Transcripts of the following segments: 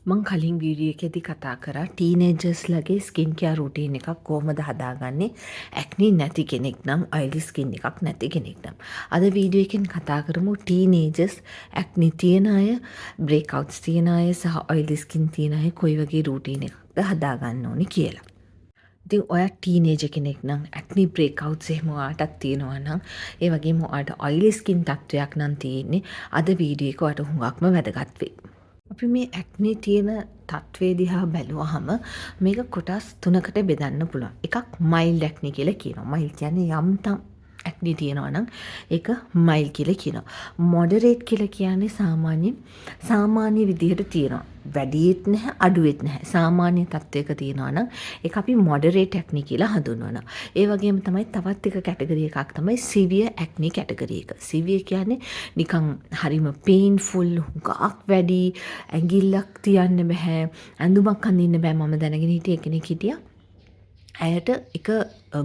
මං කලින් වීඩියෝ එකේදී කතා කරා ටීනේජර්ස්ලගේ ස්කින් කෙයාර් රූටීන් එකක් කොහොමද හදාගන්නේ ඇක්නි නැති කෙනෙක් නම් ඔයිලි ස්කින් එකක් නැති කෙනෙක් නම්. අද වීඩියෝ එකෙන් කතා කරමු ටීනේජර්ස් ඇක්නි තියෙන අය, බ්‍රේක්අවුට්ස් තියෙන අය සහ ඔයිලි ස්කින් තියෙන අය කොයි වගේ රූටීන් එකක්ද හදාගන්න ඕනි කියලා. ඉතින් ඔය ටීනේජර් කෙනෙක් නම් ඇක්නි බ්‍රේක්අවුට්ස් එහෙම ඔයාටත් තියෙනවා නම් ඒ වගේම ඔයාට ඔයිලි ස්කින් තත්ත්වයක් නම් තියෙන්නේ අද වීඩියෝ එක ඔයාට හුඟක්ම වැදගත් වෙයි. අපි මේ ඇක්නි තියෙන තත්ත්වය දිහා බැලුවහම මේක කොටස් තුනකට බෙදන්න පුළුවන්. එකක් මයිල්ඩ් ඇක්නි කියලා කියනවා. මයිල්ඩ් කියන්නේ යම්තම් ඇක්නි තියෙනවා නම් ඒක මයිල්ඩ් කියලා කියනවා. මොඩරේට් කියලා කියන්නේ සාමාන්‍ය විදිහට තියෙනවා. වැඩියෙත් නැහැ අඩුවෙත් නැහැ. සාමාන්‍ය තත්ත්වයක තියෙනවා නම් ඒක අපි මොඩරේට් ඇක්නි කියලා හඳුන්වනවා. ඒ වගේම තමයි තවත් එක කැටගරි එකක් තමයි සිවියර් ඇක්නි කැටගරි එක. සිවියර් කියන්නේ නිකන් හරිම පේන්ෆුල්, හුඟක් වැඩි, ඇඟිල්ලක් තියන්න බෑ, ඇඳුමක් අඳින්න බෑ. මම දැනගෙන හිටිය කෙනෙක් හිටියා. ඇයට එක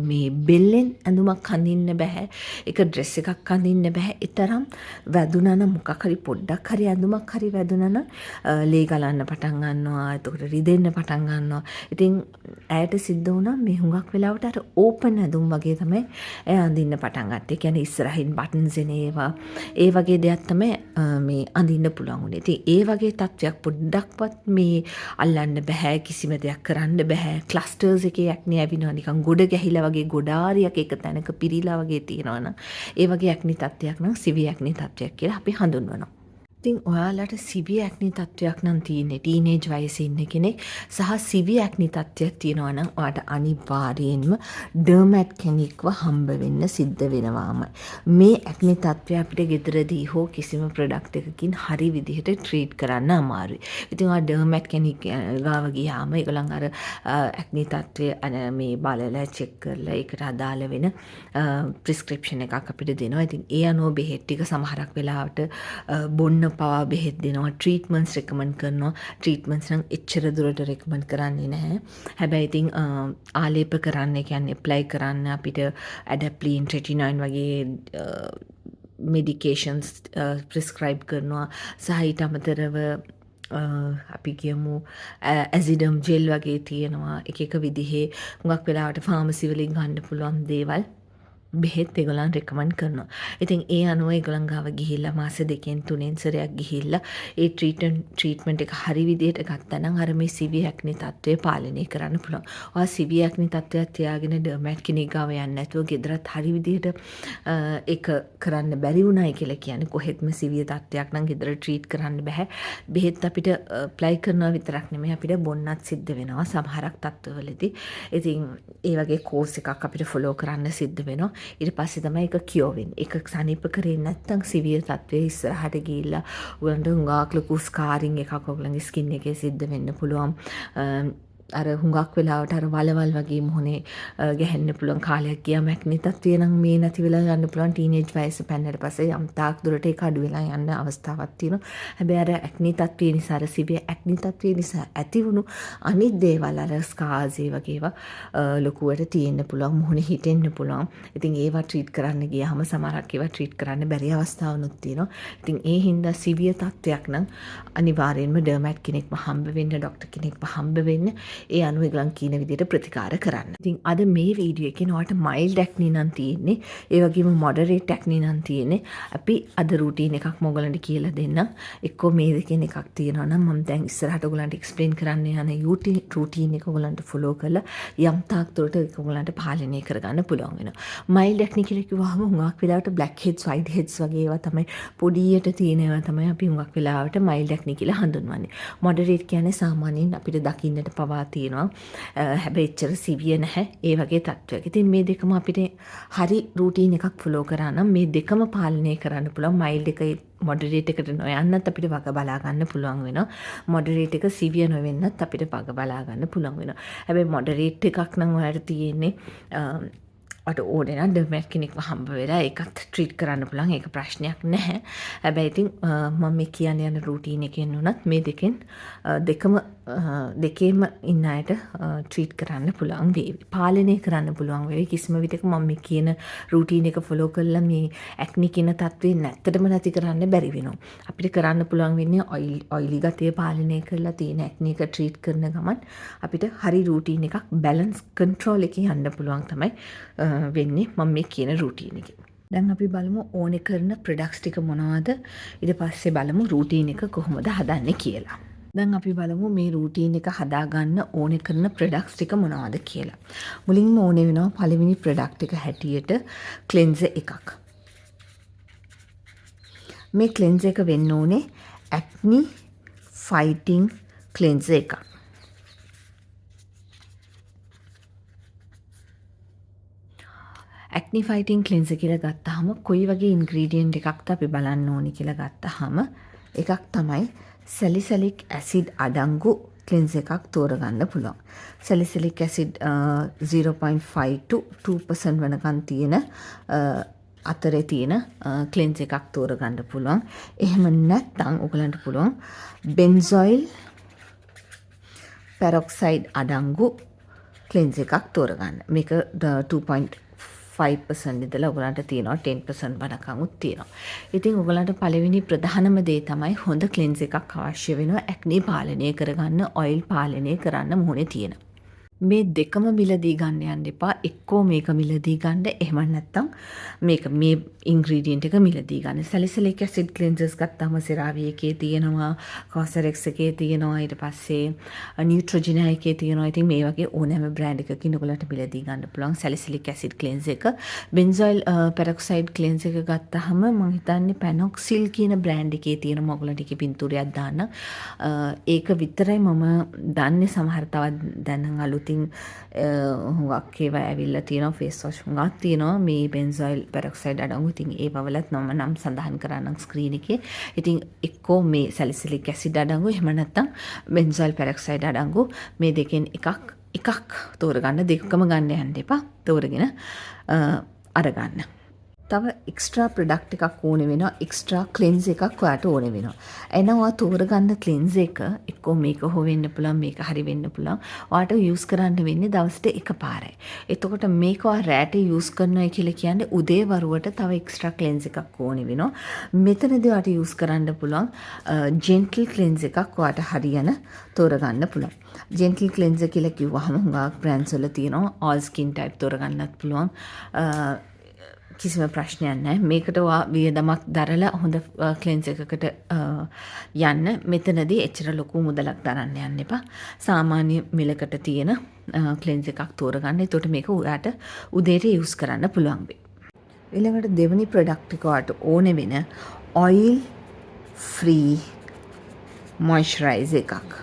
මේ බෙල්ලෙන් ඇඳුමක් අඳින්න බැහැ, එක ඩ්‍රෙස් එකක් අඳින්න බැහැ. ඒ තරම් වැදුනා නම් මොකක් හරි පොඩ්ඩක් හරි ඇඳුමක් හරි වැදුනා නම් ලේ ගලන්න පටන් ගන්නවා. එතකොට රිදෙන්න පටන් ගන්නවා. ඉතින් ඇයට සිද්ධ වුණා මේ හුඟක් වෙලාවට අර ඕපන් ඇඳුම් වගේ තමයි ඇය අඳින්න පටන් ගත්තේ. ඒ කියන්නේ ඉස්සරහින් බටන්ස් එන ඒවා, ඒ වගේ දෙයක් තමයි මේ අඳින්න පුළුවන් උනේ. ඉතින් ඒ වගේ තත්ත්වයක් පොඩ්ඩක්වත් මේ අල්ලන්න බැහැ, කිසිම දෙයක් කරන්න බැහැ. ක්ලස්ටර්ස් එකේ ඇක්නි ඇවිනවා නිකන් ගොඩ ගැහිලා වගේ ගොඩාරියක් එක තැනක පිරීලා වගේ තියෙනවා නම් ඒ වගේ ඇක්නි තත්ත්වයක් නම් සිවියර් ඇක්නි තත්ත්වයක් කියලා අපි හඳුන්වනවා. ඉතින් ඔයාලට සිවියර් ඇක්නි තත්ත්වයක් නම් තියෙන්නේ ටීනේජ් වයසේ ඉන්න කෙනෙක් සහ සිවියර් ඇක්නි තත්ත්වයක් තියෙනවා නම් ඔයාට අනිවාර්යයෙන්ම ඩර්මැට් කෙනෙක්ව හම්බ වෙන්න සිද්ධ වෙනවාමයි. මේ ඇක්නි තත්ත්වය අපිට ගෙදරදී හෝ කිසිම ප්‍රොඩක්ට් එකකින් හරි විදිහට ට්‍රීට් කරන්න අමාරුයි. ඉතින් ඔයා ඩර්මැට් කෙනෙක් ගාව ගියාම ඒගොල්ලන් අර ඇක්නි තත්ත්වය මේ බලලා චෙක් කරලා ඒකට අදාළ වෙන ප්‍රිස්ක්‍රිප්ෂන් එකක් අපිට දෙනවා. ඉතින් ඒ අනුව බෙහෙත් ටික සමහරක් වෙලාවට බොන්න පවා බෙහෙත් දෙනවා, ට්‍රීට්මන්ට්ස් රෙකමන්ඩ් කරනවා. ට්‍රීට්මන්ට්ස් නම් එච්චර දුරට රෙකමන්ඩ් කරන්නේ නැහැ. හැබැයි ඉතින් ආලේප කරන්න, කියන්නේ ඇප්ලයි කරන්න අපිට ඇඩැප්ලින්, රෙටිනොයින් වගේ මෙඩිකේෂන්ස් ප්‍රිස්ක්‍රයිබ් කරනවා. සහ ඊට අමතරව අපි කියමු ඇසිඩම් ජෙල් වගේ තියෙනවා. එක විදිහේ හුඟක් වෙලාවට ෆාමසි වලින් ගන්න පුළුවන් දේවල් බෙහෙත් ඒගොල්ලන් රෙකමන්ඩ් කරනවා. ඉතින් ඒ අනුව ඒගොල්ලන් ගාව ගිහිල්ලා මාස 2-3 සැරයක් ගිහිල්ලා ඒ ට්‍රීට්මන්ට් එක හරි විදිහට ගත්තා නම් අර මේ සිවියර් ඇක්නි තත්ත්වය පාලනය කරන්න පුළුවන්. ඔයා සිවියර් ඇක්නි තත්ත්වයක් තියාගෙන ඩර්මැට් කෙනෙක් ගාව යන්නේ නැතුව ගෙදරත් හරි විදිහට ඒක කරන්න බැරි වුණයි කියලා කියන්නේ කොහෙත්ම සිවියර් තත්ත්වයක් නම් ගෙදර ට්‍රීට් කරන්න බෑ. බෙහෙත් අපිට ඇප්ලයි කරනවා විතරක් නෙමෙයි අපිට බොන්නත් සිද්ධ වෙනවා සමහරක් තත්ත්වවලදී. ඉතින් ඒ වගේ කෝස් එකක් අපිට ෆලෝ කරන්න සිද්ධ වෙනවා. ඊට පස්සේ තමයි ඒක කියෝ වෙන්නේ. ඒක සනීප කරේ නැත්නම් සිවියර් තත්ත්වයේ ඉස්සරහට ගිහිල්ලා උගලන්ට හුඟක් ලොකු ස්කාරින් එකක් ඔයගලගේ ස්කින් එකේ සිද්ධ වෙන්න පුළුවන්. අර හුඟක් වෙලාවට අර වලවල් වගේ මොහොනේ ගැහෙන්න පුළුවන්. කාලයක් ගියාම ඇක්නි තත්ත්වය නම් මේ නැති වෙලා යන්න පුළුවන්. ටීනේජ් වයස පැන්නට පස්සේ යම් තාක් දුරට ඒක අඩු වෙලා යන්න අවස්ථාවක් තියෙනවා. හැබැයි අර ඇක්නි තත්ත්වය නිසා, අර සිවියර් ඇක්නි තත්ත්වය නිසා ඇතිවුණු අනිත් දේවල් අර ස්කාර්ස් ඒ වගේ ඒවා ලොකුවට තියෙන්න පුළුවන්. මොහොනේ හිටෙන්න පුළුවන්. ඉතින් ඒවා ට්‍රීට් කරන්න ගියාම සමහරක් ඒවා ට්‍රීට් කරන්න බැරි අවස්ථාවනුත් තියෙනවා. ඉතින් ඒ හින්දා සිවියර් තත්ත්වයක් නම් අනිවාර්යෙන්ම ඩර්මැට් කෙනෙක්ව හම්බ වෙන්න, ડોක්ටර් කෙනෙක්ව හම්බ වෙන්න. ඒ අනුව ඒගොල්ලන් කියන විදිහට ප්‍රතිකාර කරන්න. ඉතින් අද මේ වීඩියෝ එකේ ඔයාලට මයිල්ඩ් ඇක්නි නම් තියෙන්නේ, ඒ වගේම මොඩරේට් ඇක්නි නම් තියෙන්නේ. අපි අද රූටීන් එකක් මොගලන්ට කියලා දෙන්නම්. එක්කෝ මේ දෙකෙන් එකක් තියෙනවා නම් මම දැන් ඉස්සරහට ඔයගලන්ට එක්ස්ප්ලেইন කරන්න යන රූටීන් එක ඔයගලන්ට ෆලෝ කරලා යම් තාක් දුරට ඒක ඔයගලන්ට පාලනය කරගන්න පුළුවන් වෙනවා. මයිල්ඩ් ඇක්නි කියලා කිව්වහම හුඟක් වෙලාවට බ්ලැක් හෙඩ්ස්, වයිට් හෙඩ්ස් වගේ ඒවා තමයි පොඩියට තියෙන ඒවා තමයි අපි හුඟක් වෙලාවට මයිල්ඩ් ඇක්නි කියලා හඳුන්වන්නේ. මොඩරේට් කියන්නේ සාමාන්‍යයෙන් අපිට දකින්නට පවා තියෙනවා. හැබැයි එච්චර සිවියර් නැහැ. ඒ වගේ තත්ත්වයක්. ඉතින් මේ දෙකම අපිට හරි රූටීන් එකක් ෆලෝ කරා නම් මේ දෙකම පාලනය කරන්න පුළුවන්. මයිල්ඩ් එක මොඩරේට් එකට නොයන්නත් අපිට වග බලා ගන්න පුළුවන් වෙනවා. මොඩරේට් එක සිවියර් නොවෙන්නත් අපිට වග බලා ගන්න පුළුවන් වෙනවා. හැබැයි මොඩරේට් එකක් නම් ඔයාලට තියෙන්නේ ඔට ඕනේ නම් ඩර්මැට් කෙනෙක්ව හම්බ වෙලා ඒකත් ට්‍රීට් කරන්න පුළුවන්. ඒක ප්‍රශ්නයක් නැහැ. හැබැයි ඉතින් මම මේ කියන්න යන රූටීන් එකෙන් උනත් මේ දෙකේම ඉන්න අයට ට්‍රීට් කරන්න පුළුවන් වේවි. පාලනය කරන්න පුළුවන් වේවි. කිසිම විදිහක මම මේ කියන රූටීන් එක ෆලෝ කරලා මේ ඇක්නි කියන තත්ත්වේ නැත්තටම නැති කරන්න බැරි වෙනවා. අපිට කරන්න පුළුවන් වෙන්නේ ඔයිලි ගතිය පාලනය කරලා තියෙන ඇක්නි එක ට්‍රීට් කරන ගමන් අපිට හරි රූටීන් එකක් බැලන්ස් කන්ට්‍රෝල් එකේ යන්න පුළුවන් තමයි වෙන්නේ මම මේ කියන රූටීන් එකේ. දැන් අපි බලමු ඕනේ කරන ප්‍රොඩක්ට්ස් ටික මොනවද? ඊට පස්සේ බලමු රූටීන් එක කොහොමද හදන්නේ කියලා. දැන් අපි බලමු මේ රූටීන් එක හදාගන්න ඕනේ කරන ප්‍රොඩක්ට්ස් ටික මොනවද කියලා. මුලින්ම ඕනේ වෙනවා පළවෙනි ප්‍රොඩක්ට් එක හැටියට ක්ලෙන්සර් එකක්. මේ ක්ලෙන්සර් එක වෙන්න ඕනේ ඇක්නි ෆයිටිං ක්ලෙන්සර් එකක්. ඇක්නි ෆයිටිං ක්ලෙන්සර් කියලා ගත්තාම කොයි වගේ ඉන්ග්‍රීඩියන්ට් එකක්ද අපි බලන්න ඕනි කියලා ගත්තාම එකක් තමයි සැලිසිලික් ඇසිඩ් අඩංගු ක්ලෙන්සර් එකක් තෝරගන්න පුළුවන්. සැලිසිලික් ඇසිඩ් 0.5 to 2% වෙනකන් තියෙන අතරේ තියෙන ක්ලෙන්සර් එකක් තෝරගන්න පුළුවන්. එහෙම නැත්නම් ඔයගලන්ට පුළුවන් බෙන්සොයිල් පෙරොක්සයිඩ් අඩංගු ක්ලෙන්සර් එකක් තෝරගන්න. මේක 2.5% ඉඳලා ඔයගලන්ට තියෙනවා 10% වනකමුත් තියෙනවා. ඉතින් ඔයගලන්ට පළවෙනි ප්‍රධානම දේ තමයි හොඳ ක්ලෙන්සර් එකක් අවශ්‍ය වෙනවා ඇක්නි පාලනය කරගන්න, ඔයිල් පාලනය කරන්න මුහුණේ තියෙන. මේ දෙකම මිලදී ගන්න යන්න එපා. එක්කෝ මේක මිලදී ගන්න, එහෙම නැත්නම් මේක මේ ඉන්ග්‍රීඩියන්ට් එක මිලදී ගන්න. සැලිසිලික් ඇසිඩ් ක්ලෙන්සර්ස් ගත්තාම සෙරාවි එකේ තියෙනවා, කොසරෙක්ස් එකේ තියෙනවා, ඊට පස්සේ නියුට්‍රොජිනා එකේ තියෙනවා. ඉතින් මේ වගේ ඕනෑම බ්‍රෑන්ඩ් එකකින් ඔයගලට මිලදී ගන්න පුළුවන් සැලිසිලික් ඇසිඩ් ක්ලෙන්සර් එක. බෙන්සොයිල් පෙරොක්සයිඩ් ක්ලෙන්සර් එක ගත්තාම මම හිතන්නේ පැනොක්සිල් කියන බ්‍රෑන්ඩ් එකේ තියෙන ඔයගලට එකේ පින්තූරයක් දාන්න. ඒක විතරයි මම දන්නේ. සමහර තවත් දැන් අලුත් හුඟක් ඒවා ඇවිල්ලා තියෙනවා, ෆේස් වොෂ් හුඟක් තියෙනවා මේ බෙන්සොයිල් පෙරොක්සයිඩ් අඩංගු. ඉතින් ඒවවලත් මම නම් සඳහන් කරන්නම් ස්ක්‍රීන් එකේ. ඉතින් එක්කෝ මේ සැලිසිලික් ඇසිඩ් අඩංගු, එහෙම නැත්නම් බෙන්සොයිල් පෙරොක්සයිඩ් අඩංගු මේ දෙකෙන් එකක් තෝරගන්න. දෙකම ගන්න යන්න එපා. තෝරගෙන අරගන්න. තව එක්ස්ට්‍රා ප්‍රොඩක්ට් එකක් ඕනේ වෙනවා. එක්ස්ට්‍රා ක්ලෙන්සර් එකක් ඔයාට ඕනේ වෙනවා. එනවා තෝරගන්න ක්ලෙන්සර් එක එක්කෝ මේක හො වෙන්න පුළුවන්, මේක හරි වෙන්න පුළුවන්. ඔයාට යූස් කරන්න වෙන්නේ දවසට එකපාරයි. එතකොට මේක ඔයා රැට යූස් කරනවා කියලා කියන්නේ උදේ වරුවට තව එක්ස්ට්‍රා ක්ලෙන්සර් එකක් ඕනේ වෙනවා. මෙතනදී ඔයාට යූස් කරන්න පුළුවන් ජෙන්ටල් ක්ලෙන්සර් එකක් ඔයාට හරියන තෝරගන්න පුළුවන්. ජෙන්ටල් ක්ලෙන්සර් කියලා කිව්වහම හුඟක් බ්‍රෑන්ඩ්ස් වල තියෙනවා. all skin type තෝරගන්නත් පුළුවන්. කිසිම ප්‍රශ්නයක් නැහැ. මේකට වියදමක් දරලා හොඳ ක්ලෙන්සර් එකකට යන්න. මෙතනදී එච්චර ලොකු මුදලක් දරන්න යන්න එපා. සාමාන්‍ය මිලකට තියෙන ක්ලෙන්සර් එකක් තෝරගන්න. එතකොට මේක ඔයාට උදේට යූස් කරන්න පුළුවන් වෙයි. ඊළඟට දෙවෙනි ප්‍රොඩක්ට් එක ඔයාට ඕනේ වෙන ඔයිල් ෆ්‍රී මොයිස්චරයිසර් එකක්.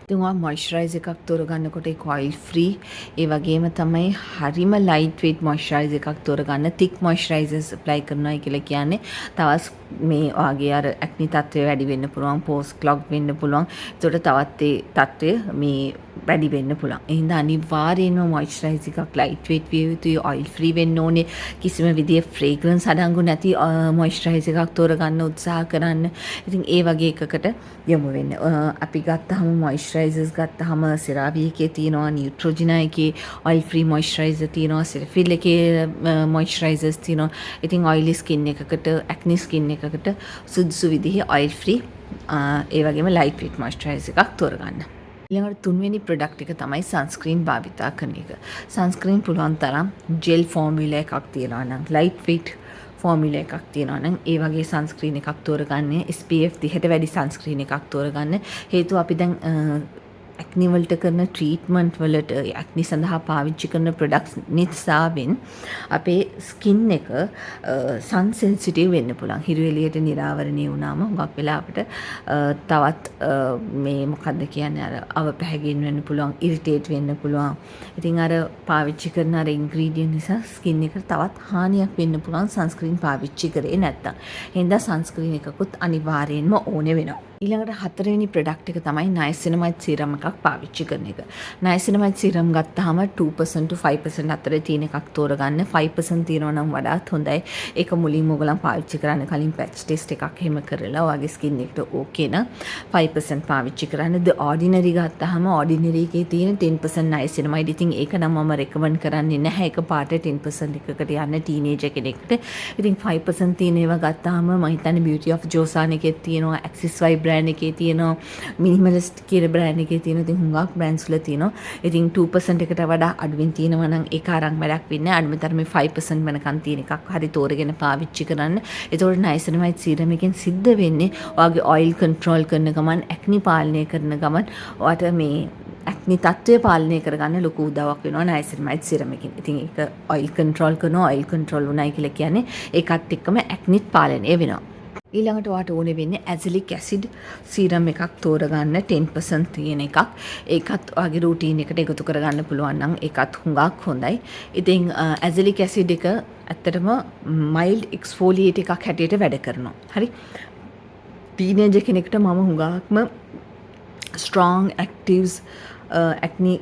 ඉතින් ඔයා මොයිස්චරයිසර් එකක් තෝරගන්නකොට ඒක ඔයිල් ෆ්‍රී, ඒ වගේම තමයි හරිම ලයිට් වෙයිට් මොයිස්චරයිසර් එකක් තෝරගන්න. තික් මොයිස්චරයිසර්ස් ඇප්ලයි කරනවා කියලා කියන්නේ තවත් මේ වාගේ අර ඇක්නි තත්ත්වය වැඩි වෙන්න පුළුවන්, පෝස් ක්ලොග් වෙන්න පුළුවන්. ඒකට තවත් ඒ තත්ත්වය මේ වැඩි වෙන්න පුළුවන්. ඒ හින්දා අනිවාර්යයෙන්ම මොයිස්චරයිසර් එකක් ලයිට් වෙයිට් විය යුතුයි, ඔයිල් ෆ්‍රී වෙන්න ඕනේ. කිසිම විදිහේ ෆ්‍රේග්‍රන්ස් අඩංගු නැති මොයිස්චරයිසර් එකක් තෝරගන්න උත්සාහ කරන්න. ඉතින් ඒ වගේ එකකට යමු වෙන්න. අපි ගත්තාම මොයිස්චරයිසර්ස් ගත්තාම සෙරාවි එකේ තියෙනවා, නියුට්‍රොජිනා එකේ ඔයිල් ෆ්‍රී මොයිස්චරයිසර් තියෙනවා, සෙරෆිල් එකේ මොයිස්චරයිසර්ස් තියෙනවා. ඉතින් ඔයිලි ස්කින් එකකට, ඇක්නි ස්කින් එකකට සුදුසු විදිහේ ඔයිල් ෆ්‍රී ඒ වගේම ලයිට් වෙයිට් මොයිස්චරයිසර් එකක් තෝරගන්න. ඊළඟට තුන්වෙනි ප්‍රොඩක්ට් එක තමයි සන්ස්ක්‍රීන් භාවිතා කරන එක. සන්ස්ක්‍රීන් පුළුවන් තරම් ජෙල් ෆෝමියුලා එකක් තියනවා නම්, ලයිට් වෙයිට් ෆෝමියුලා එකක් තියනවා නම් ඒ වගේ සන්ස්ක්‍රීන් එකක් තෝරගන්න. SPF 30ට වැඩි සන්ස්ක්‍රීන් එකක් තෝරගන්න. හේතුව අපි දැන් ඇක්නි වලට කරන ට්‍රීට්මන්ට් වලට ඇක්නි සඳහා පාවිච්චි කරන ප්‍රොඩක්ට්ස් නිසාවෙන් අපේ ස්කින් එක සන් සෙන්සිටිව් වෙන්න පුළුවන්. හිරු එළියට නිරාවරණය වුණාම හුඟක් වෙලාවට තවත් මේ මොකද්ද කියන්නේ අර අව පැහැගෙන වෙන්න පුළුවන්, ඉරිටේට් වෙන්න පුළුවන්. ඉතින් අර පාවිච්චි කරන අර ඉන්ග්‍රීඩියන්ට් නිසා ස්කින් එකට තවත් හානියක් වෙන්න පුළුවන් සන්ස්ක්‍රීන් පාවිච්චි කරේ නැත්තම්. එහෙනම් සන්ස්ක්‍රීන් එකකුත් අනිවාර්යයෙන්ම ඕනේ වෙනවා. ඊළඟට හතරවෙනි ප්‍රොඩක්ට් එක තමයි නයසිනමයිඩ් සීරම් එකක් පාවිච්චි කරන එක. නයසිනමයිඩ් සීරම් ගත්තාම 2% to 5% අතර තියෙන එකක් තෝරගන්න. 5% තියෙනවා නම් වඩාත් හොඳයි. ඒක මුලින්ම ඔයගලන් පාවිච්චි කරන්න කලින් පැච් ටෙස්ට් එකක් එහෙම කරලා ඔයගේ ස්කින් එකට ඕකේ නම් 5% පාවිච්චි කරන්න. ද ඔඩිනරි ගත්තාම ඔඩිනරි එකේ තියෙන 10% නයසිනමයිඩ්. ඉතින් ඒක නම් මම රෙකමන්ඩ් කරන්නේ නැහැ. ඒක පාට 10% එකකට යන්න ටීනේජර් කෙනෙක්ට. ඉතින් 5% තියෙන ඒවා ගත්තාම මම හිතන්නේ Beauty of Joseon එකේ තියෙනවා, Axis Y බ්‍රෑන්ඩ් එකේ තියෙනවා, මිනිමලිස්ට් කියන බ්‍රෑන්ඩ් එකේ තියෙනවා. ඉතින් හුඟක් බ්‍රෑන්ඩ්ස් වල තියෙනවා. ඉතින් 2% එකට වඩා අඩුවෙන් තියෙනවා නම් ඒක අරන් වැඩක් වෙන්නේ නැහැ. අඩුම තරමේ 5% වෙනකන් තියෙන එකක් හරි තෝරගෙන පාවිච්චි කරන්න. ඒතකොට නයිසිනමයිඩ් සීරම් එකෙන් සිද්ධ වෙන්නේ ඔයාගේ ඔයිල් කන්ට්‍රෝල් කරන ගමන්, ඇක්නි පාලනය කරන ගමන් ඔයාට මේ ඇක්නි තත්ත්වය පාලනය කරගන්න ලොකු උදව්වක් වෙනවා නයිසිනමයිඩ් සීරම් එකෙන්. ඉතින් ඒක ඔයිල් කන්ට්‍රෝල් කරනවා. ඔයිල් කන්ට්‍රෝල් වුණයි කියලා කියන්නේ ඒකත් එක්කම ඇක්නිත් පාලනය වෙනවා. ඊළඟට ඔයාට ඕනේ වෙන්නේ ඇසිලික් ඇසිඩ් සීරම් එකක් තෝරගන්න 10% තියෙන එකක්. ඒකත් ඔයාගේ රූටීන් එකට එකතු කරගන්න පුළුවන් නම් ඒකත් හුඟක් හොඳයි. ඉතින් ඇසිලික් ඇසිඩ් එක ඇත්තටම මයිල්ඩ් එක්ස්ෆෝලියේට් එකක් හැටියට වැඩ කරනවා. හරි. ටීනේජර් කෙනෙක්ට මම හුඟක්ම ස්ට්‍රෝං ඇක්ටිව්ස් ඇක්නි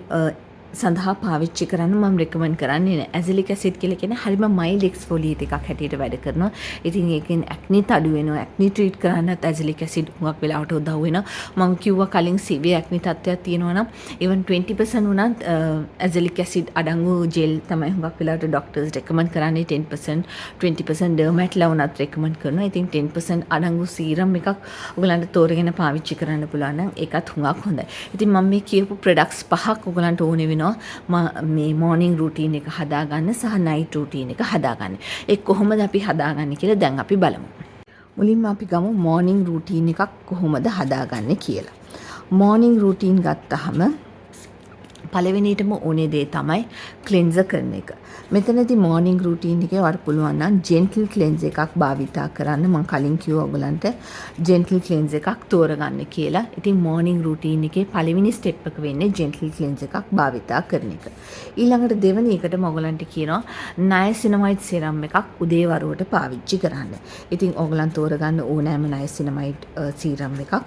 සඳහා පාවිච්චි කරන්න මම රෙකමන්ඩ් කරන්නේ නැහැ. ඇසිලික් ඇසිඩ් කියලා කියන්නේ හරිම මයිල්ඩ් එක්ස්ෆෝලියේට් එකක් හැටියට වැඩ කරනවා. ඉතින් ඒකෙන් ඇක්නිත් අඩු වෙනවා. ඇක්නි ට්‍රීට් කරන්නත් ඇසිලික් ඇසිඩ් හුඟක් වෙලාවට උදව් වෙනවා. මම කිව්වා කලින් සිවියර් ඇක්නි තත්ත්වයක් තියෙනවා නම් even 20% වුණත් ඇසිලික් ඇසිඩ් අඩංගු ජෙල් තමයි හුඟක් වෙලාවට ડોක්ටර්ස් රෙකමන්ඩ් කරන්නේ. 10% 20% ඩර්මැට්ලා වුණත් රෙකමන්ඩ් කරනවා. ඉතින් 10% අඩංගු සීරම් එකක් ඔයගලන්ට තෝරගෙන පාවිච්චි කරන්න පුළුවන් නම් ඒකත් හුඟක් හොඳයි. ඉතින් මම මේ කියපු ප්‍රොඩක්ට්ස් පහක් ඔයගලන්ට ඕනේ වෙනවා මේ මෝර්නිං රූටීන් එක හදාගන්න සහ නයිට් රූටීන් එක හදාගන්න. ඒ කොහොමද අපි හදාගන්නේ කියලා දැන් අපි බලමු. මුලින්ම අපි ගමු මෝර්නිං රූටීන් එකක් කොහොමද හදාගන්නේ කියලා. මෝර්නිං රූටීන් ගත්තාම පළවෙනියටම ඕනේ දේ තමයි ක්ලෙන්සර් කරන එක. මෙතනදී මෝර්නිං රූටීන් එකේ ඔයාලට පුළුවන් නම් ජෙන්ටල් ක්ලෙන්ස් එකක් භාවිතා කරන්න. මම කලින් කිව්වා ඔයගලන්ට ජෙන්ටල් ක්ලෙන්ස් එකක් තෝරගන්න කියලා. ඉතින් මෝර්නිං රූටීන් එකේ පළවෙනි ස්ටෙප් එක වෙන්නේ ජෙන්ටල් ක්ලෙන්ස් එකක් භාවිතා කරන එක. ඊළඟට දෙවෙනි එකට මම ඔයගලන්ට කියනවා නයසිනමයිඩ් සීරම් එකක් උදේ වරුවට පාවිච්චි කරන්න. ඉතින් ඔයගලන් තෝරගන්න ඕනෑම නයසිනමයිඩ් සීරම් එකක්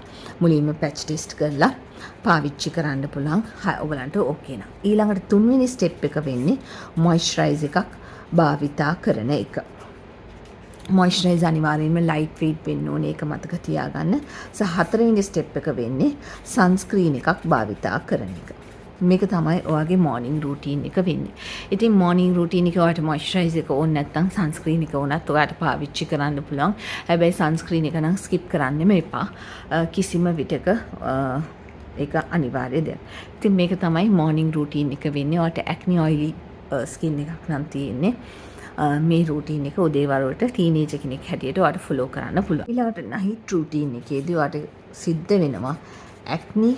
මුලින්ම පැච් ටෙස්ට් කරලා පාවිච්චි කරන්න පුළුවන්. ඔයගලන්ට ඕකේ නම්. ඊළඟට තුන්වෙනි ස්ටෙප් එක වෙන්නේ මොයිස්චරයිස් එකක් භාවිතා කරන එක. මොයිස්චරයිස් අනිවාර්යයෙන්ම ලයිට් වෙයිට් වෙන්න ඕනේ. ඒක මතක තියාගන්න. හතරවෙනි ස්ටෙප් එක වෙන්නේ සන්ස්ක්‍රීන් එකක් භාවිතා කරන එක. මේක තමයි ඔයාගේ මෝර්නිං රූටීන් එක වෙන්නේ. ඉතින් මෝර්නිං රූටීන් එකේ ඔයාට මොයිස්චරයිස් එක ඕනේ නැත්නම් සන්ස්ක්‍රීන් එක ඕනත් ඔයාට පාවිච්චි කරන්න පුළුවන්. හැබැයි සන්ස්ක්‍රීන් එක නම් ස්කිප් කරන්නෙම එපා. කිසිම විටක ඒක අනිවාර්ය දෙයක්. ඉතින් මේක තමයි මෝර්නිං රූටීන් එක වෙන්නේ. ඔයාට ඇක්නි ඔයිලි ස්කින් එකක් නම් තියෙන්නේ. මේ රූටීන් එක උදේ වරුවට ටීනේජර් කෙනෙක් හැටියට ඔයාට ෆලෝ කරන්න පුළුවන්. ඊළඟට නයිට් රූටීන් එකේදී ඔයාට සිද්ධ වෙනවා ඇක්නි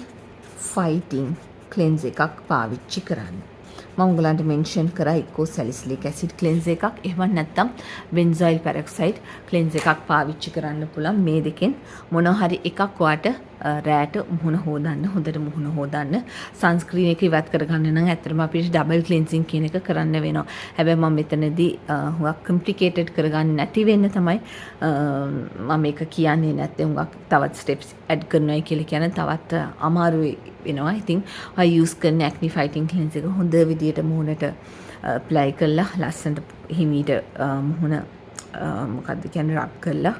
ෆයිටිං ක්ලෙන්ස් එකක් පාවිච්චි කරන්න. මම උගලන්ට මෙන්ෂන් කරා එක්කෝ සැලිසිලික් ඇසිඩ් ක්ලෙන්ස් එකක් එහෙම නැත්නම් බෙන්සොයිල් පැරොක්සයිඩ් ක්ලෙන්ස් එකක් පාවිච්චි කරන්න පුළුවන්. මේ දෙකෙන් මොනවා හරි එකක් ඔයාට රෑට මුහුණ හොදන්න, හොඳට මුහුණ හොදන්න. සන්ස්ක්‍රීන් එක ඉවත් කරගන්න නම් ඇත්තටම අපිට ඩබල් ක්ලෙන්සින් කියන එක කරන්න වෙනවා. හැබැයි මම මෙතනදී හුඟක් කම්ප්ලිකේටඩ් කරගන්න නැති වෙන්න තමයි මම මේක කියන්නේ නැත්නම් හුඟක් තවත් ස්ටෙප්ස් ඇඩ් කරනවා කියලා කියන තවත් අමාරු වෙනවා. ඉතින් ඔය යූස් කරන ඇක්නි ෆයිටිං ක්ලෙන්ස් එක හොඳ විදියට මුහුණට ඇප්ලයි කරලා ලස්සනට හිමීට මුහුණ මොකද්ද කියන්නේ රබ් කරලා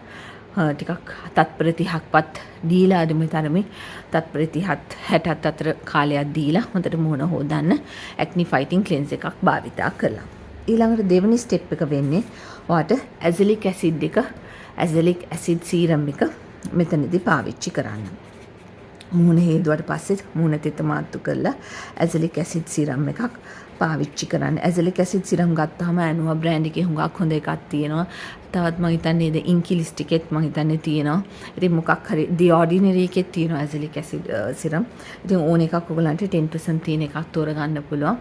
ටිකක් තත්පර 30ක්වත් දීලා අදම තරමේ තත්පර 30ත් 60ත් අතර කාලයක් දීලා හොඳට මුහුණ හොදන්න ඇක්නි ෆයිටිං ක්ලෙන්ස් එකක් භාවිතා කළා. ඊළඟට දෙවෙනි ස්ටෙප් එක වෙන්නේ ඔයාට ඇසිලික් ඇසිඩ් එක ඇසිලික් ඇසිඩ් සීරම් එක මෙතනදී පාවිච්චි කරන්න. මුහුණ හේදුවට පස්සේ මුහුණ තෙත මාත්තු කරලා ඇසිලික් ඇසිඩ් සීරම් එකක් පාවිච්චි කරන්න. ඇසිලික් ඇසිඩ් සීරම් ගත්තාම ඇනුවා බ්‍රෑන්ඩ් එකේ හුඟක් හොඳ එකක් තියෙනවා. තවත් මම හිතන්නේ ද ඉන්කිලිස්ට් එකෙත් මම හිතන්නේ තියෙනවා. ඉතින් මොකක් හරි ඩි ඔඩිනරි එකෙත් තියෙනවා ඇසිලික් ඇසිඩ් සීරම්. ඉතින් ඕන එකක් ඔයගලන්ට 10% තියෙන එකක් තෝරගන්න පුළුවන්.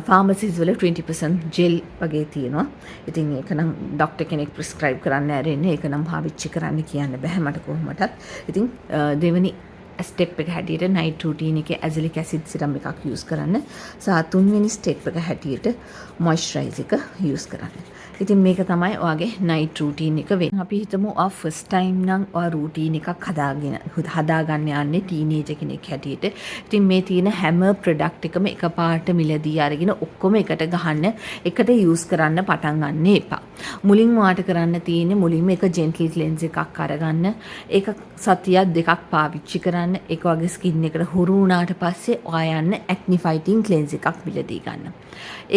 ෆාමසිස් වල 20% ජෙල් වගේ තියෙනවා. ඉතින් ඒක නම් ડોක්ටර් කෙනෙක් ප්‍රිස්ක්‍රයිබ් කරන්න ඇරෙන්නේ. ඒක නම් පාවිච්චි කරන්න කියන්න බෑ මට කොහොමටත්. ඉතින් දෙවෙනි ස්ටෙප් එක හැටියට නයිට් රූටීන් එකේ ඇසිලික් ඇසිඩ් සිරම් එකක් යූස් කරන්න. සහ තුන්වෙනි ස්ටෙප් එක හැටියට මොයිස්චරයිස් එක යූස් කරන්න. ඉතින් මේක තමයි ඔයාගේ නයිට් රූටීන් එක වෙන්නේ. අපි හිතමු ඔයා ෆස්ට් ටයිම් නම් ඔයා රූටීන් එකක් හදාගන්න යන්නේ ටීනේජර් කෙනෙක් හැටියට. ඉතින් මේ තියෙන හැම ප්‍රොඩක්ට් එකම එකපාරට මිලදී අරගෙන ඔක්කොම එකට ගහන්න, එකට යූස් කරන්න පටන් ගන්න එපා. මුලින්ම ඔයාට කරන්න තියෙන්නේ මුලින්ම එක ජෙන්ටල් ක්ලෙන්ස් එකක් අරගන්න. ඒක සතියක් දෙකක් පාවිච්චි කරන්න. ඒක වගේ ස්කින් එකට හුරු වුණාට පස්සේ ඔයා යන්න ඇක්නි ෆයිටින් ක්ලෙන්ස් එකක් මිලදී ගන්න.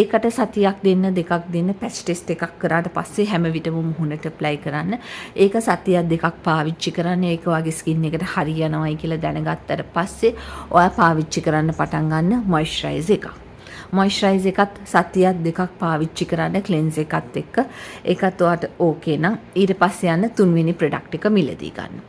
ඒකට සතියක් දෙන්න දෙකක් දෙන්න පැච් ටෙස්ට් එකක් කරාට පස්සේ හැම විටම මුහුණට ඇප්ලයි කරන්න. ඒක සතියක් දෙකක් පාවිච්චි කරන්න. ඒක වගේ ස්කින් එකට හරියනවයි කියලා දැනගත්තට පස්සේ ඔයා පාවිච්චි කරන්න පටන් ගන්න මොයිස්චරයිසර් එකක්. මොයිස්චරයිසර් එකත් සතියක් දෙකක් පාවිච්චි කරන්න ක්ලෙන්ස් එකත් එක්ක. ඒකත් ඔයාට ඕකේ නම් ඊට පස්සේ යන්න තුන්වෙනි ප්‍රොඩක්ට් එක මිලදී ගන්න.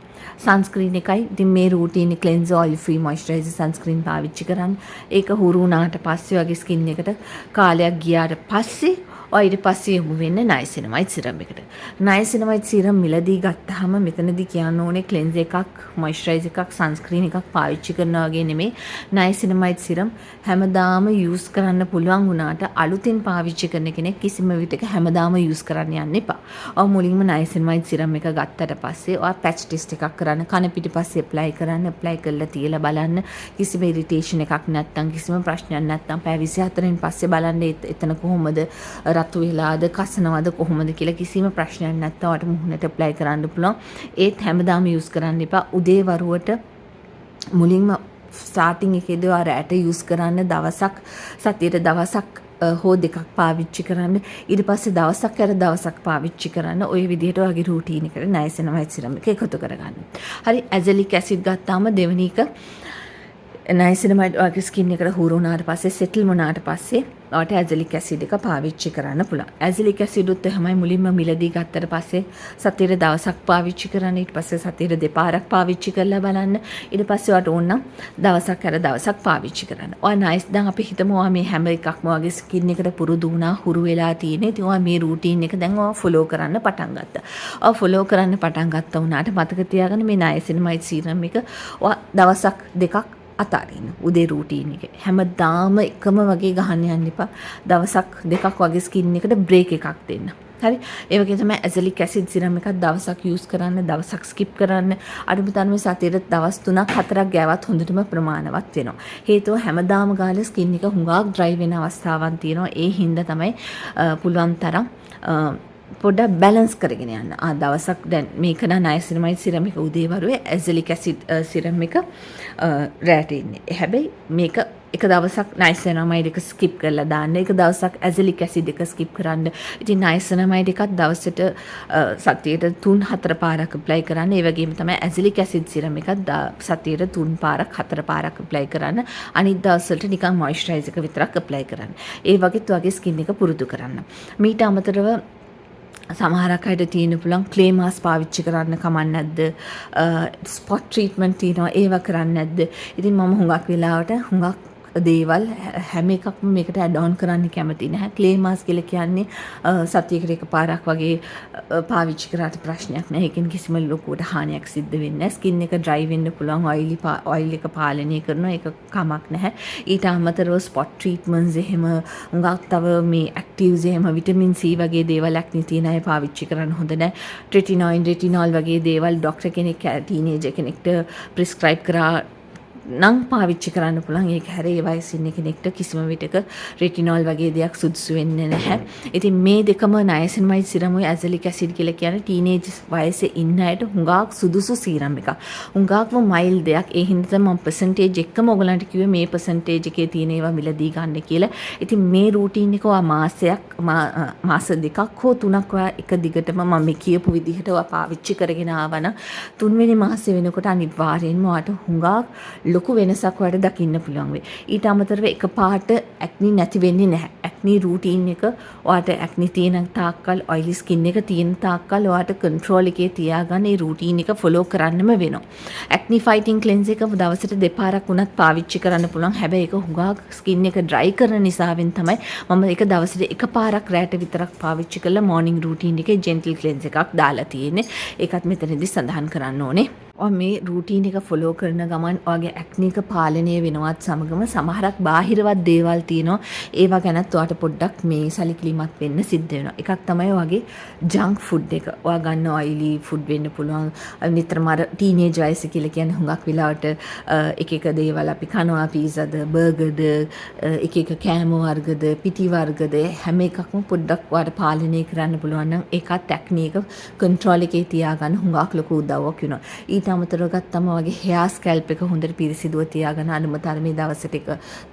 සන්ස්ක්‍රීන් එකයි. ඉතින් මේ routine cleanse oil free moisturiser sunscreen පාවිච්චි කරන්න. ඒක හුරු වුණාට පස්සේ වගේ ස්කින් එකට කාලයක් ගියාට පස්සේ ඊට පස්සේ යොමු වෙන්න නයිසිනමයිඩ් සිරම් එකට. නයිසිනමයිඩ් සිරම් මිලදී ගත්තාම මෙතනදී කියන්න ඕනේ ක්ලෙන්ස් එකක්, මොයිස්චරයිසර් එකක්, සන්ස්ක්‍රීන් එකක් පාවිච්චි කරනවා වගේ නෙමෙයි. නයිසිනමයිඩ් සිරම් හැමදාම යූස් කරන්න පුළුවන් වුණාට අලුතෙන් පාවිච්චි කරන කෙනෙක් කිසිම විටක හැමදාම යූස් කරන්න යන්න එපා. ඔය මුලින්ම නයිසිනමයිඩ් සිරම් එක ගත්තට පස්සේ ඔය පැච් ටෙස්ට් එකක් කරන්න, කන පිටිපස්සේ ඇප්ලයි කරන්න, ඇප්ලයි කරලා තියලා බලන්න. කිසිම ඉරිටේෂන් එකක් නැත්නම්, කිසිම ප්‍රශ්නයක් නැත්නම් පැය 24න් පස්සේ බලන්න එතන කොහොමද රතු වෙලාද කසනවද කොහොමද කියලා කිසිම ප්‍රශ්නයක් නැත්නම් ඔයාලට මුහුණට ඇප්ලයි කරන්න පුළුවන්. ඒත් හැමදාම යූස් කරන්න එපා. උදේ වරුවට මුලින්ම ස්ටාර්ටින් එකේදී ඔයා රැට යූස් කරන්න දවසක් සතියට දවසක් හෝ දෙකක් පාවිච්චි කරන්න. ඊට පස්සේ දවසක් අර දවසක් පාවිච්චි කරන්න. ওই විදිහට ඔයාගේ රූටීන් එකට නයිසිනමයිඩ් සිරම් එක එකතු කරගන්න. හරි. ඇසලික් ඇසිඩ් ගත්තාම දෙවෙනි එක නයිසිනමයිඩ් ඔයාගේ ස්කින් එකට හුරු වුණාට පස්සේ සෙටල් වුණාට පස්සේ ඔයාට ඇසලික් ඇසිඩ් එක පාවිච්චි කරන්න පුළුවන්. ඇසලික් ඇසිඩ් උත් එහෙමයි මුලින්ම මිලදී ගත්තට පස්සේ සතියේ දවසක් පාවිච්චි කරන්න. ඊට පස්සේ සතියේ දෙපාරක් පාවිච්චි කරලා බලන්න. ඊට පස්සේ ඔයාට ඕන නම් දවසක් අර දවසක් පාවිච්චි කරන්න. ඔයා නයිස් දැන් අපි හිතමු ඔයා මේ හැම එකක්ම ඔයාගේ ස්කින් එකට පුරුදු වුණා, හුරු වෙලා තියෙන්නේ. ඉතින් ඔයා මේ රූටීන් එක දැන් ඔයා ෆලෝ කරන්න පටන් ගත්තා. ඔයා ෆලෝ කරන්න පටන් ගත්තා වුණාට මතක තියාගන්න මේ නයිසිනමයිඩ් සීරම් එක ඔයා දවසක් දෙකක් අතාරින්න. උදේ රූටීන් එක හැමදාම එකම වගේ ගහන්න යන්න එපා. දවසක් දෙකක් වගේ ස්කින් එකට බ්‍රේක් එකක් දෙන්න. හරි. ඒ වගේ තමයි ඇසලික් ඇසිඩ් සිරම් එකක් දවසක් යූස් කරන්න, දවසක් ස්කිප් කරන්න. අඩුම තරමේ සතියට දවස් 3ක් 4ක් ගෑවත් හොඳටම ප්‍රමාණවත් වෙනවා. හේතුව හැමදාම ගාලා ස්කින් එක හුඟක් ඩ්‍රයි වෙන අවස්ථාවක් තියෙනවා. ඒ හින්දා තමයි පුළුවන් තරම් පොඩ්ඩක් බැලන්ස් කරගෙන යන්න. දවසක් දැන් මේක නම් නයිසිනමයිඩ් සිරම් එක උදේ වරුවේ, ඇසලික් ඇසිඩ් සිරම් එක රැට ඉන්නේ. හැබැයි මේක එක දවසක් නයිසිනමයිඩ් එක ස්කිප් කරලා දාන්න. එක දවසක් ඇසලික් ඇසිඩ් එක ස්කිප් කරන්න. ඉතින් නයිසිනමයිඩ් එකත් දවසට සතියට 3-4 පාරක් ඇප්ලයි කරන්න. ඒ වගේම තමයි ඇසලික් ඇසිඩ් සිරම් එකත් සතියට 3 පාරක් 4 පාරක් ඇප්ලයි කරන්න. අනිත් දවස්වලට නිකන් මොයිස්චරයිසර් එක විතරක් ඇප්ලයි කරන්න. ඒ වගේත් ඔයගේ ස්කින් එක පුරුදු කරන්න. මීට අමතරව සමහරක් අයට තියෙන පුළුවන් ක්ලේ මාස් පාවිච්චි කරන්න කමක් නැද්ද? ස්පොට් ට්‍රීට්මන්ට් තියෙනවා ඒවා කරන්නේ නැද්ද? ඉතින් මම හුඟක් වෙලාවට හුඟක් දේවල් හැම එකක්ම මේකට ඇඩ් ඔන් කරන්න කැමති නැහැ. ක්ලේ මාස් කියලා කියන්නේ සතියකට එකපාරක් වගේ පාවිච්චි කරාට ප්‍රශ්නයක් නැහැ. ඒකෙන් කිසිම ලොකුවට හානියක් සිද්ධ වෙන්නේ නැහැ. ස්කින් එක ඩ්‍රයි වෙන්න පුළුවන්. ඔයිල් එක පාලනය කරනවා. ඒක කමක් නැහැ. ඊට අමතරව ස්පොට් ට්‍රීට්මන්ට්ස් එහෙම හුඟක් තව මේ ඇක්ටිව්ස් එහෙම විටමින් C වගේ දේවල් ඇක්නි තියෙන අය පාවිච්චි කරන්න හොඳ නැහැ. රෙටිනෝල් වගේ දේවල් ඩොක්ටර් කෙනෙක් ටීනේජර් කෙනෙක්ට ප්‍රිස්ක්‍රයිබ් කරා නම් පාවිච්චි කරන්න පුළුවන්. ඒක හැරේ ඒ වයසේ ඉන්න කෙනෙක්ට කිසිම විටක රෙටිනෝල් වගේ දෙයක් සුදුසු වෙන්නේ නැහැ. ඉතින් මේ දෙකම නයිසිනමයිඩ් සිරම් උයි ඇසලික් ඇසිඩ් කියලා කියන්නේ ටීනේජ් වයසේ ඉන්න අයට හුඟක් සුදුසු සිරම් එකක්. හුඟක්ම මයිල් දෙයක්. ඒ හින්දා මම පර්සන්ටේජ් එකම ඔයගලන්ට කිව්වේ මේ පර්සන්ටේජ් එකේ තියෙන ඒවා මිලදී ගන්න කියලා. ඉතින් මේ රූටීන් එක ඔයා මාස දෙකක් හෝ 3ක් ඔයා එක දිගටම මම මේ කියපු විදිහට ඔයා පාවිච්චි කරගෙන ආවනම් තුන්වෙනි මාසෙ වෙනකොට අනිවාර්යෙන්ම ඔයාට හුඟක් ලොකු වෙනසක් ඔයාලට දකින්න පුළුවන් වෙයි. ඊට අමතරව එකපාරට ඇක්නි නැති වෙන්නේ නැහැ. ඇක්නි රූටීන් එක ඔයාලට ඇක්නි තියෙන තාක්කල්, ඔයිලි ස්කින් එක තියෙන තාක්කල් ඔයාලට කන්ට්‍රෝල් එකේ තියාගන්න මේ රූටීන් එක ෆලෝ කරන්නම වෙනවා. ඇක්නි ෆයිටින් ක්ලෙන්ස් එක දවසට දෙපාරක් වුණත් පාවිච්චි කරන්න පුළුවන්. හැබැයි ඒක හුඟක් ස්කින් එක ඩ්‍රයි කරන නිසාවෙන් තමයි මම ඒක දවසට එකපාරක් රැට විතරක් පාවිච්චි කරලා මෝර්නින් රූටීන් එකේ ජෙන්ටල් ක්ලෙන්ස් එකක් දාලා තියෙන්නේ. ඒකත් මෙතනදී සඳහන් කරන්න ඕනේ. මේ රූටීන් එක ෆොලෝ කරන ගමන් ඔයාගේ ඇක්නි එක පාලනය වෙනවත් සමගම සමහරක් බාහිරවත් දේවල් තියෙනවා. ඒවා ගැනත් ඔයාට පොඩ්ඩක් මේ සැලකිලිමත් වෙන්න සිද්ධ වෙනවා. එකක් තමයි ඔයාගේ ජංක් ෆුඩ් එක. ඔයා ගන්න ඔයිලි ෆුඩ් වෙන්න පුළුවන්. නිතරම අර ටීනේජ් වයස කියලා කියන්නේ හුඟක් වෙලාවට එක එක දේවල් අපි කනවා. පීසාද, බර්ගර්ද, එක එක කෑම වර්ගද, පිටි වර්ගද හැම එකක්ම පොඩ්ඩක් ඔයාට පාලනය කරන්න පුළුවන් නම් ඒකත් ඇක්නි එක කන්ට්‍රෝල් එකේ තියාගන්න හුඟක් ලොකු උදව්වක් වෙනවා. ඊට අමතරව ගත්තම වගේ හෙයාර් ස්කැල්ප් එක හොඳට පිරිසිදුව තියාගෙන අනුම තරමේ දවසට එක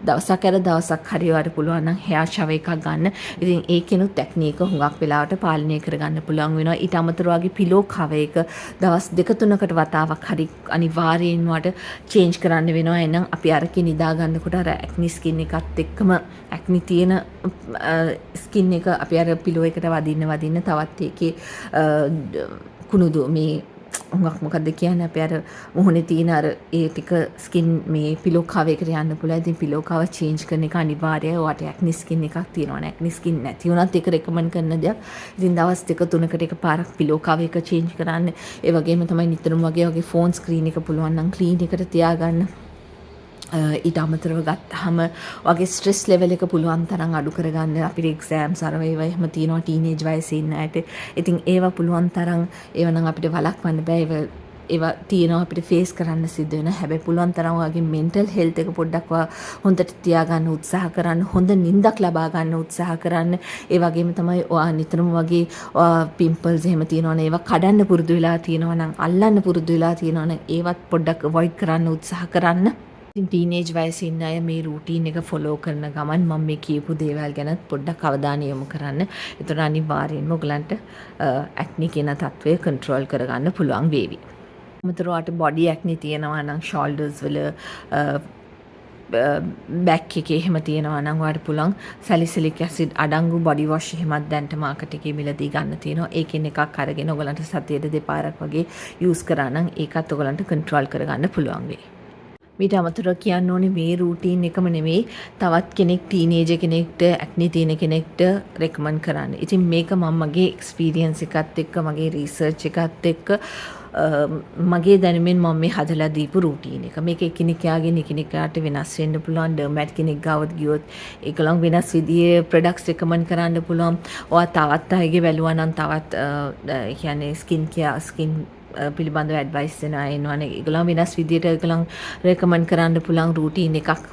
දවසක් ඇර දවසක් හරි ඔයාලට පුළුවන් නම් හෙයාර් ෂවර් එකක් ගන්න. ඉතින් ඒකෙනුත් ටෙක්නික් හුඟක් වෙලාවට පාලනය කරගන්න පුළුවන් වෙනවා. ඊට අමතරව වගේ පිලෝ කවර් එක දවස් දෙක තුනකට වතාවක් හරි අනිවාර්යෙන් වට චේන්ජ් කරන්න වෙනවා. එහෙනම් අපි අරකින් නිදා ගන්නකොට අර ඇක්නි ස්කින් එකත් එක්කම ඇක්නි තියෙන ස්කින් එක අපි අර පිලෝ එකට වදින්න තවත් ඒකේ කුණුදු මේ හුඟක් මොකක්ද කියන්නේ අපි අර මුහුණේ තියෙන අර ඒ ටික ස්කින් මේ පිලෝ කවර් එකට යන්න පුළුවන්. ඉතින් පිලෝ කවර් චේන්ජ් කරන එක අනිවාර්යයි. ඔයාට ඇක්නි ස්කින් එකක් තියෙනවනේ. ඇක්නි ස්කින් නැති වුණත් ඒක රෙකමන්ඩ් කරන දෙයක්. ඉතින් දවස් දෙක තුනකට එකපාරක් පිලෝ කවර් එක චේන්ජ් කරන්න. ඒ වගේම තමයි නිතරම වගේ ෆෝන් ස්ක්‍රීන් එක පුළුවන් නම් ක්ලීන් එකට තියාගන්න. ඊට අමතරව ගත්තාම වගේ ස්ට්‍රෙස් ලෙවල් එක පුළුවන් තරම් අඩු කරගන්න. අපිට එක්සෑම්ස් අර ඒවා එහෙම තියෙනවා ටීනේජ් වයසේ ඉන්න අයට. ඉතින් ඒවා පුළුවන් තරම් ඒවා නම් අපිට වළක්වන්න බෑ. ඒවා තියෙනවා අපිට ෆේස් කරන්න සිද්ධ වෙන. හැබැයි පුළුවන් තරම් ඔයාගේ මෙන්ටල් හෙල්ත් එක පොඩ්ඩක් හොඳට තියාගන්න උත්සාහ කරන්න. හොඳ නිින්දක් ලබා ගන්න උත්සාහ කරන්න. ඒ වගේම තමයි ඔයා නිතරම වගේ පිම්පල්ස් එහෙම තියෙනවනේ ඒවා කඩන්න පුරුදු වෙලා තියෙනවා නම් අල්ලන්න පුරුදු වෙලා තියෙනවා නම් ඒවත් පොඩ්ඩක් අවොයිඩ් කරන්න උත්සාහ කරන්න. ඉතින් ටීනේජ් වයසේ ඉන්න අය මේ රූටීන් එක ෆොලෝ කරන ගමන් මම මේ කියපු දේවල් ගැන පොඩ්ඩක් අවධානය යොමු කරන්න. ඒතර අනිවාර්යෙන්ම ඔයගලන්ට ඇක්නි කියන තත්ත්වය කන්ට්‍රෝල් කරගන්න පුළුවන් වේවි. අමතරවට බොඩි ඇක්නි තියෙනවා නම් ෂෝල්ඩර්ස් වල බැක් එකේ එහෙම තියෙනවා නම් ඔයාලට පුළුවන් සැලිසිලික් ඇසිඩ් අඩංගු බොඩි වොෂ් එහෙමත් දැන්ට මාකට් එකේ මිලදී ගන්න තියෙනවා. ඒකෙන් එකක් අරගෙන ඔයගලන්ට සතියේට දෙපාරක් වගේ යූස් කරා නම් ඒකත් ඔයගලන්ට කන්ට්‍රෝල් කරගන්න පුළුවන් වෙයි. මීට අමතරව කියන්න ඕනේ මේ රූටීන් එකම නෙමෙයි තවත් කෙනෙක් ටීනේජර් කෙනෙක්ට ඇක්නි තියෙන කෙනෙක්ට රෙකමන්ඩ් කරන්න. ඉතින් මේක මම මගේ එක්ස්පීරියන්ස් එකත් එක්ක මගේ රිසර්ච් එකත් එක්ක මගේ දැනුමෙන් මම මේ හදලා දීපු රූටීන් එක. මේක එකිනෙකාගෙන් එකිනෙකාට වෙනස් වෙන්න පුළුවන්. ඩර්මැට් කෙනෙක් ගාවත් ගියොත් ඒකලම් වෙනස් විදිහේ ප්‍රොඩක්ට්ස් රෙකමන්ඩ් කරන්න පුළුවන්. ඔයා තවත් අයගේ බැලුවා නම් තවත් කියන්නේ ස්කින් කෙයාර් ස්කින් පිළිබඳව ඇඩ්වයිස් දෙන අය ඉන්නවනේ. ඒගොල්ලෝ වෙනස් විදියට ඒගොල්ලන් රෙකමන්ඩ් කරන්න පුළුවන් රූටීන් එකක්.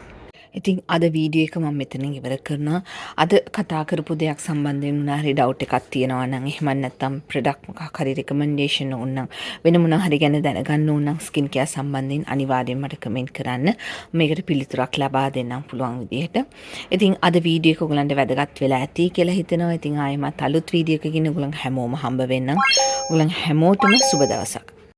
ඉතින් අද වීඩියෝ එක මම මෙතනින් ඉවර කරනවා. අද කතා කරපු දෙයක් සම්බන්ධයෙන් මොනවා හරි ඩවුට් එකක් තියෙනවා නම් එහෙම නැත්නම් ප්‍රොඩක්ට් මොකක් හරි රෙකමෙන්ඩේෂන් ඕන නම් වෙන මොනවා හරි ගැන දැනගන්න ඕන නම් ස්කින් කෙයාර් සම්බන්ධයෙන් අනිවාර්යෙන්ම මට කමෙන්ට් කරන්න. මේකට පිළිතුරක් ලබා දෙන්නම් පුළුවන් විදිහට. ඉතින් අද වීඩියෝ එක ඔයගලන්ට වැදගත් වෙලා ඇති කියලා හිතනවා. ඉතින් ආයෙමත් අලුත් වීඩියෝ එකකින් ඔයගලන් හැමෝම හම්බ වෙන්නම්. ඔයගලන් හැමෝටම සුබ දවසක්.